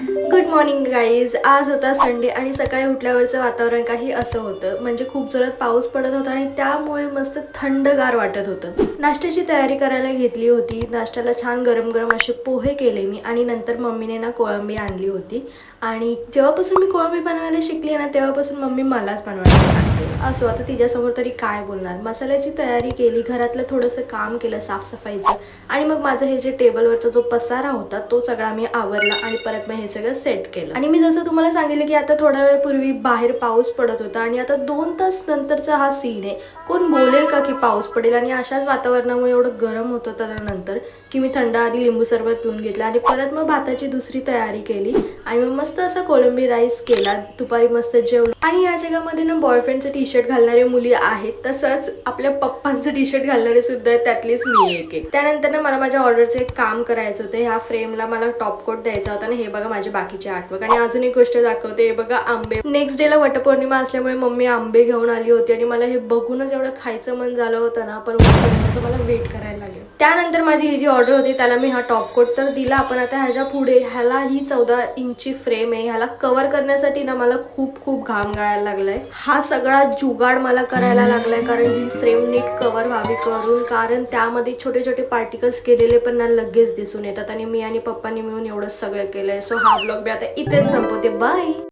Good morning guys. आज होता Sunday आणि सकाळी उठल्यावरचं वातावरण काही असं होतं, म्हणजे खूप जोरात पाऊस पडत होता आणि त्यामुळे मस्त थंडगार वाटत होतं. नाश्त्याची तयारी करायला घेतली होती. नाश्त्याला छान गरम गरम असे पोहे केले मी आणि नंतर मम्मीने ना कोळंबी आणली होती. आणि जेव्हापासून मी कोळंबी बनवायला शिकली ना तेव्हापासून मम्मी मलाच बनवायला सांगते. असो, आता तिच्यासमोर तरी काय बोलणार. मसाल्याची तयारी केली, घरातलं थोडंसं काम केलं साफसफाईचं, आणि मग माझं हे जे टेबलवरचा जो पसारा होता तो सगळा मी आवरला आणि परत मग हे सगळं सेट केलं. आणि मी जसं तुम्हाला सांगितलं की आता थोड्या वेळपूर्वी बाहेर पाऊस पडत होता आणि आता 2 तास नंतरचा हा सीन आहे. कोण बोलेल का की पाऊस पडेल? आणि अशाच वातावरणामुळे एवढं गरम होतं त्यानंतर की मी थंड आधी लिंबू सरबत पिऊन घेतला आणि परत मग भाताची दुसरी तयारी केली आणि मग मस्त असा कोळंबी राईस केला. दुपारी मस्त जेवलो. आणि या जगामध्ये ना बॉयफ्रेंडचं टी शर्ट घालणारे मुली आहेत, तसंच आपल्या पप्पांचं टी शर्ट घालणारे सुद्धा आहेत, त्यातलीच मी एक आहे. त्यानंतर ना मला माझ्या ऑर्डरचं एक काम करायचं होतं. ह्या फ्रेमला मला टॉप कोट द्यायचा होता आणि हे बघा माझे बाकीचे आर्टवर्क. आणि अजून एक गोष्ट दाखवते, हे बघा आंबे. नेक्स्ट डेला वटपौर्णिमा असल्यामुळे मम्मी आंबे घेऊन आली होती आणि मला हे बघूनच एवढं खायचं मन झालं होतं ना, पण त्याचं मला वेट करायला लागेल. त्यानंतर माझी ही जी ऑर्डर होती त्याला मी हा टॉप कोट तर दिला, पण आता ह्याच्या पुढे ह्याला ही 14 इंची फ्रेम आहे, ह्याला कव्हर करण्यासाठी ना मला खूप खूप घाम गाळायला लागलाय. हा सगळा जुगाड मला करायला लागलाय कारण ही फ्रेम नीट कव्हर व्हावी करून, कारण त्यामध्ये छोटे छोटे पार्टिकल्स केलेले पण ना लगेच दिसून येतात आणि मी आणि पप्पांनी मिळून एवढं सगळं केलंय. सो हा ब्लॉग मी आता इथेच संपवते. बाय.